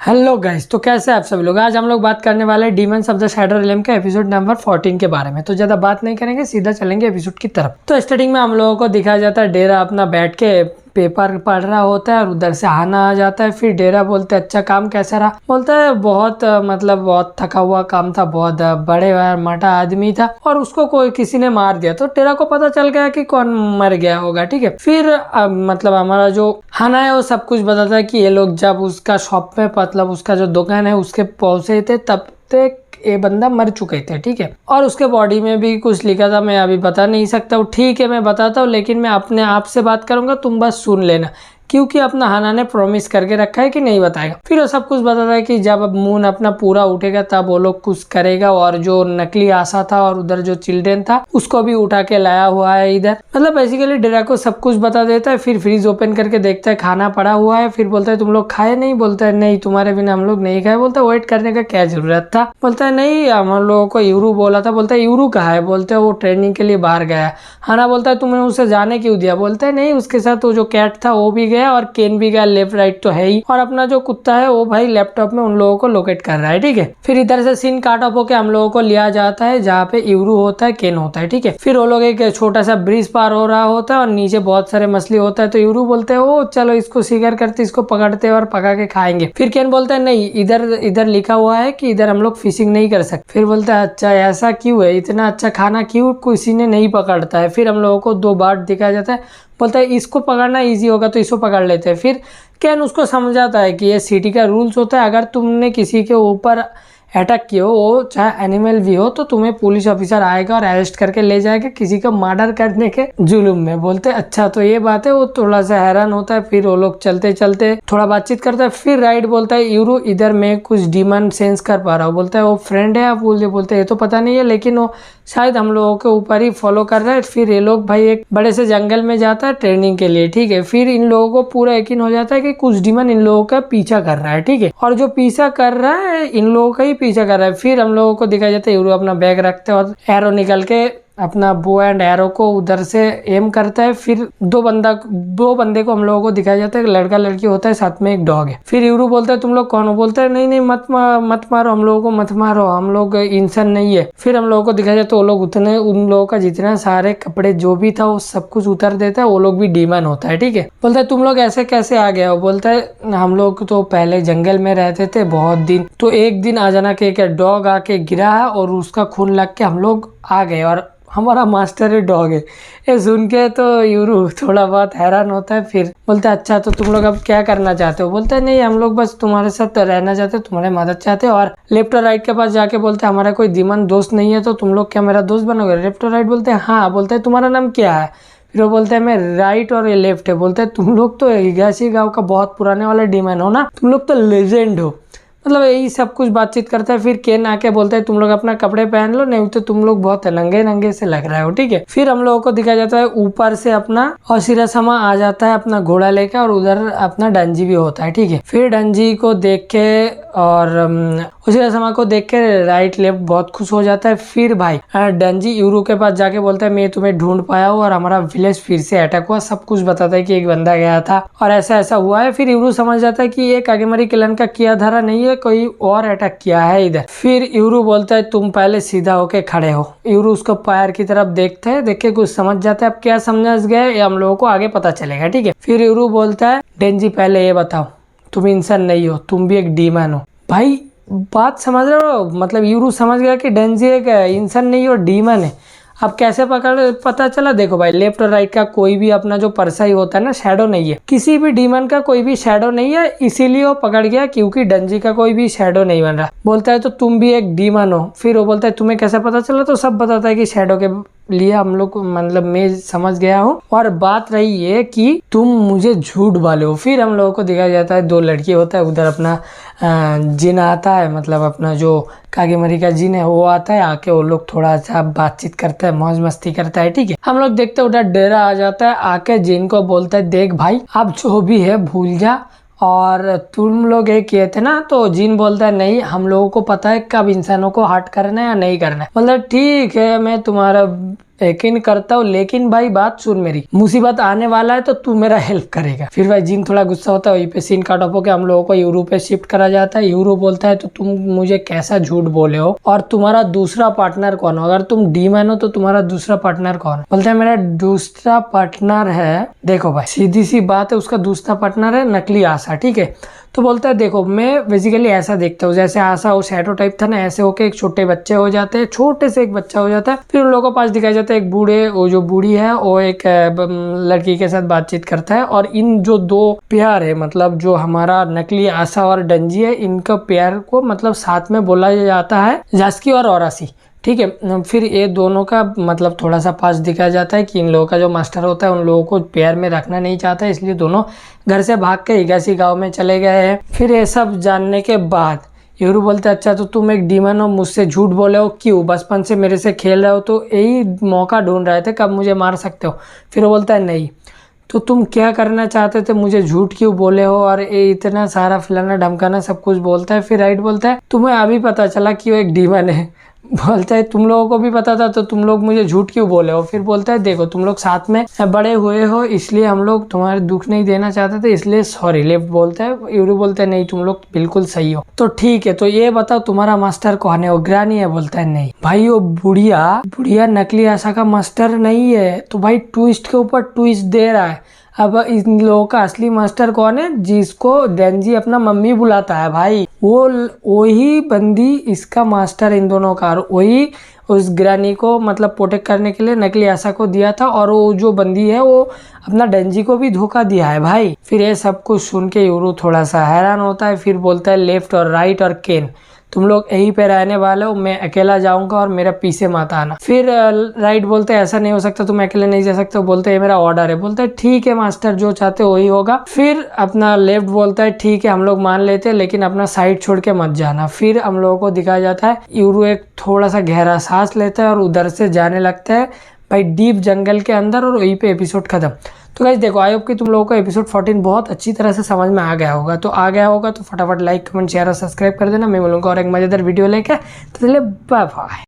Hello guys, तो कैसे आप सभी लोग। आज हम लोग बात करने वाले हैं demons of the shadow realm के एपिसोड नंबर 14 के बारे में। तो ज्यादा बात नहीं करेंगे, सीधा चलेंगे एपिसोड की तरफ। तो स्टार्टिंग में हम लोगों को दिखाया जाता है डेरा अपना बैठ के पेपर पढ़ रहा होता है और उधर से हाना आ जाता है। फिर डेरा बोलते है अच्छा काम कैसा रहा। बोलता है बहुत बहुत थका हुआ काम था, बहुत बड़े मोटा आदमी था और उसको कोई किसी ने मार दिया। तो डेरा को पता चल गया कि कौन मर गया होगा। ठीक है, फिर हमारा जो हाना है वो सब कुछ बताता है कि ये लोग जब उसका शॉप पे उसका जो दुकान है उसके पहुंचे थे तब तक ये बंदा मर चुके थे। ठीक है, और उसके बॉडी में भी कुछ लिखा था, मैं अभी बता नहीं सकता हूँ। ठीक है, मैं बताता हूँ, लेकिन मैं अपने आप से बात करूंगा, तुम बस सुन लेना, क्योंकि अपना हाना ने प्रॉमिस करके रखा है कि नहीं बताएगा। फिर वो सब कुछ बताता है कि जब अब मून अपना पूरा उठेगा तब वो लोग कुछ करेगा। और जो नकली आशा था और उधर जो चिल्ड्रेन था उसको भी उठा के लाया हुआ है इधर। बेसिकली डेरा को सब कुछ बता देता है। फिर फ्रीज ओपन करके देखता है खाना पड़ा हुआ है। फिर बोलता है तुम लोग खाए नहीं। बोलता है नहीं, तुम्हारे बिना हम लोग नहीं खाए। बोलता है वेट करने का क्या जरूरत था। बोलता है नहीं, हम लोगों को यूरू बोला था। बोलता है यूरू कहाँ है। बोलते है वो ट्रेनिंग के लिए बाहर गया। हाना बोलता है तुमने उसे जाने क्यों दिया। बोलता है नहीं, उसके साथ वो जो कैट था वो भी गया और केन भी गया। लेफ्ट राइट तो है ही, और अपना जो कुत्ता है वो भाई लैपटॉप में उन लोगों को लोकेट कर रहा है। ठीक है, फिर इधर से सीन काट ऑफ होके हम लोगों को लिया जाता है जहाँ पे यूरू होता है, केन होता है। ठीक है, फिर वो लोग एक छोटा सा ब्रिज पार हो रहा होता है और नीचे बहुत सारे मछली होता है। तो यूरू बोलते हैं ओ चलो इसको शिकार करते, इसको पकड़ते और पका के खाएंगे। फिर केन बोलता है नहीं, इधर लिखा हुआ है कि इधर हम लोग फिशिंग नहीं कर सकते। फिर बोलता है अच्छा ऐसा क्यों है, इतना अच्छा खाना क्यों किसी ने नहीं पकड़ता है। फिर हम लोगों को दो बार दिखाया जाता है। बोलता है इसको पकड़ना इजी होगा तो इसको पकड़ लेते हैं। फिर कैन उसको समझाता है कि ये सिटी का रूल्स होता है, अगर तुमने किसी के ऊपर अटैक किया हो, वो चाहे एनिमल भी हो, तो तुम्हें पुलिस ऑफिसर आएगा और अरेस्ट करके ले जाएगा किसी का मर्डर करने के जुलूम में। बोलते अच्छा तो ये बात है। वो थोड़ा सा हैरान होता है। फिर वो लोग चलते चलते थोड़ा बातचीत करता है। फिर राइट बोलता है यूरू इधर मैं कुछ डीमन सेंस कर पा रहा हूँ। बोलता है वो फ्रेंड है। आप बोलते हैं ये तो पता नहीं है, लेकिन वो शायद हम लोगों के ऊपर ही फॉलो कर रहा है। फिर ये लोग भाई एक बड़े से जंगल में जाता है ट्रेनिंग के लिए। ठीक है, फिर इन लोगों को पूरा यकीन हो जाता है कि कुछ डीमन इन लोगों का पीछा कर रहा है। ठीक है, और जो पीछा कर रहा है इन लोगों का ही पीछा कर रहा है। फिर हम लोगों को दिखाया जाता है यूरो अपना बैग रखते हैं और एरो निकल के अपना बो एंड एरो को उधर से एम करता है। फिर दो बंदे को हम लोगों को दिखाया जाता है, लड़का लड़की होता है, साथ में एक डॉग है। फिर यूरू बोलता है तुम लोग कौन हो। बोलता है नहीं नहीं मत मारो, हम लोगों को मत मारो, हम लोग इंसान नहीं है। फिर हम लोगों को दिखाया जाता है वो लोग उन लोगों का जितना सारे कपड़े जो भी था वो सब कुछ उतार देता है। वो लोग भी डीमन होता है। ठीक है, बोलता है तुम लोग ऐसे कैसे आ गए हो। बोलता है हम लोग तो पहले जंगल में रहते थे बहुत दिन, तो एक दिन अचानक एक डॉग आके गिरा है और उसका खून लग के हम लोग आ गए और हमारा मास्टर है डॉग है। ये सुन के तो यूरू थोड़ा बहुत हैरान होता है। फिर बोलता है अच्छा तो तुम लोग अब क्या करना चाहते हो। बोलता है नहीं, हम लोग बस तुम्हारे साथ रहना चाहते हैं, तुम्हारी मदद चाहते हैं। और लेफ्ट और राइट के पास जाके बोलते हैं हमारा कोई दीमन दोस्त नहीं है, तो तुम लोग क्या मेरा दोस्त बनोगे। लेफ्ट और राइट बोलते हैं हाँ। बोलते हैं तुम्हारा नाम क्या है। फिर वो बोलते हैं मैं राइट और ये लेफ्ट है। बोलते हैं तुम लोग तो हिगाशी गाँव का बहुत पुराने वाला डीमन हो ना, तुम लोग तो लेजेंड हो। यही सब कुछ बातचीत करता है। फिर केन आके बोलता है तुम लोग अपना कपड़े पहन लो, नहीं तो तुम लोग बहुत नंगे नंगे से लग रहे हो। ठीक है, फिर हम लोगों को दिखाया जाता है ऊपर से अपना ओशिरासामा आ जाता है अपना घोड़ा लेकर, और उधर अपना डंजी भी होता है। ठीक है, फिर डंजी को देख के और ओशिरासामा को देख के राइट लेफ्ट बहुत खुश हो जाता है। फिर भाई डंजी यूरू के पास जाके बोलता है मैं तुम्हें ढूंढ पाया हूँ और हमारा विलेज फिर से अटैक हुआ। सब कुछ बताता है कि एक बंदा गया था और ऐसा ऐसा हुआ है। फिर यूरू समझ जाता है कि ये कागेमारी क्लैन का किया धारा नहीं है, कोई और अटैक किया है इधर। फिर यूरू बोलता है तुम पहले सीधा होके खड़े हो। यूरू उसको पैर की तरफ देखता है, देख के कुछ समझ जाता है। अब क्या समझ गए ये हम लोगों को आगे पता चलेगा। ठीक है, फिर यूरू बोलता है डेंजी पहले ये बताओ तुम इंसान नहीं हो, तुम भी एक डीमन हो। भाई बात समझ रहे हो, यूरू समझ गया कि डेंजी एक इंसान नहीं और डीमन है। अब कैसे पता चला। देखो भाई लेफ्ट और राइट का कोई भी अपना जो परसाई होता है ना, शैडो नहीं है, किसी भी डीमन का कोई भी शैडो नहीं है, इसीलिए वो पकड़ गया क्योंकि डंजी का कोई भी शैडो नहीं बन रहा। बोलता है तो तुम भी एक डीमन हो। फिर वो बोलता है तुम्हें कैसे पता चला। तो सब बताता है कि शैडो के लिए हम लोग मैं समझ गया हूँ, और बात रही ये कि तुम मुझे झूठ वाले हो। फिर हम लोगों को दिखाया जाता है दो लड़की होता है, उधर अपना जिन आता है, अपना जो कागेमारी का जिन है वो आता है। आके वो लोग थोड़ा सा बातचीत करता है, मौज मस्ती करता है। ठीक है, हम लोग देखते उधर डेरा आ जाता है। आके जिन को बोलता है देख भाई अब जो भी है भूल जा, और तुम लोग ये किए थे ना। तो जिन बोलता है नहीं, हम लोगों को पता है कब इंसानों को हर्ट करना है या नहीं करना है। ठीक है, मैं तुम्हारा यकीन करता हूँ, लेकिन भाई बात सुन मेरी, मुसीबत आने वाला है तो तू मेरा हेल्प करेगा। फिर भाई जिन थोड़ा गुस्सा होता है, वहीं पे सीन कट ऑफ होकर हम लोगों को यूरो पे शिफ्ट करा जाता है। यूरो बोलता है तो तुम मुझे कैसा झूठ बोले हो, और तुम्हारा दूसरा पार्टनर कौन हो? अगर तुम डीमैन हो तो तुम्हारा दूसरा पार्टनर कौन है? बोलता है मेरा दूसरा पार्टनर है, देखो भाई सीधी सी बात है, उसका दूसरा पार्टनर है नकली आशा, ठीक है। तो बोलता है देखो मैं बेसिकली ऐसा देखता हूँ, जैसे आशा वो शैडो टाइप था ना, ऐसे होके एक छोटे बच्चे हो जाते हैं, छोटे से एक बच्चा हो जाता है। फिर उन लोगों के पास दिखाया जाता है एक बूढ़े, वो जो बूढ़ी है वो एक लड़की के साथ बातचीत करता है, और इन जो दो प्यार है, मतलब जो हमारा नकली आशा और डंजी है, इनका प्यार को मतलब साथ में बोला जाता है जास्की और औरासी, ठीक है। फिर ये दोनों का मतलब थोड़ा सा पास दिखाया जाता है कि इन लोगों का जो मास्टर होता है उन लोगों को प्यार में रखना नहीं चाहता, इसलिए दोनों घर से भाग के हिगासी गांव में चले गए हैं। फिर ये सब जानने के बाद यूरू बोलते हैं अच्छा तो तुम एक डीमन हो, मुझसे झूठ बोले हो क्यों? बचपन से मेरे से खेल रहे हो तो यही मौका ढूंढ रहे थे कब मुझे मार सकते हो। फिर वो बोलता है नहीं, तो तुम क्या करना चाहते थे, मुझे झूठ क्यों बोले हो, और ये इतना सारा फलाना ढमकाना सब कुछ बोलता है। फिर राइट बोलता है तुम्हें अभी पता चला कि वो एक डीमन है। बोलता है तुम लोगों को भी पता था तो तुम लोग मुझे झूठ क्यों बोले हो? फिर बोलता है देखो तुम लोग साथ में बड़े हुए हो, इसलिए हम लोग तुम्हारे दुख नहीं देना चाहते थे, इसलिए सॉरी। लेफ्ट बोलता है, यूरू बोलता है नहीं तुम लोग बिल्कुल सही हो। तो ठीक है, तो ये बताओ तुम्हारा मास्टर कौन है? वो ग्रानी है। बोलता है नहीं भाई, वो बुढ़िया नकली आशा का मास्टर नहीं है। तो भाई ट्विस्ट के ऊपर ट्विस्ट दे रहा है। अब इन लोगों का असली मास्टर कौन है? जिसको डेंजी अपना मम्मी बुलाता है भाई, वही बंदी इसका मास्टर इन दोनों का, और वही उस ग्रानी को मतलब प्रोटेक्ट करने के लिए नकली आशा को दिया था, और वो जो बंदी है वो अपना डेंजी को भी धोखा दिया है भाई। फिर ये सब कुछ सुन के यूरू थोड़ा सा हैरान होता है। फिर बोलता है लेफ्ट और राइट और केन तुम लोग यहीं पे रहने वाले हो, मैं अकेला जाऊंगा और मेरा पीछे मत आना। फिर राइट बोलते हैं ऐसा नहीं हो सकता, तुम अकेले नहीं जा सकते। बोलते हैं मेरा ऑर्डर है। बोलता है ठीक है मास्टर, जो चाहते हो वही होगा। फिर अपना लेफ्ट बोलता है ठीक है हम लोग मान लेते हैं, लेकिन अपना साइड छोड़ के मत जाना। फिर हम लोगों को दिखाया जाता है यूरू एक थोड़ा सा गहरा सांस लेता है और उधर से जाने लगता है भाई डीप जंगल के अंदर, और वहीं पे एपिसोड खत्म। तो गाइस देखो, आई होप कि तुम लोगों को एपिसोड 14 बहुत अच्छी तरह से समझ में आ गया होगा। तो आ गया होगा तो फटाफट लाइक कमेंट शेयर और सब्सक्राइब कर देना। मैं मिलूंगा और एक मजेदार वीडियो लेके, तो चलिए बाय बाय।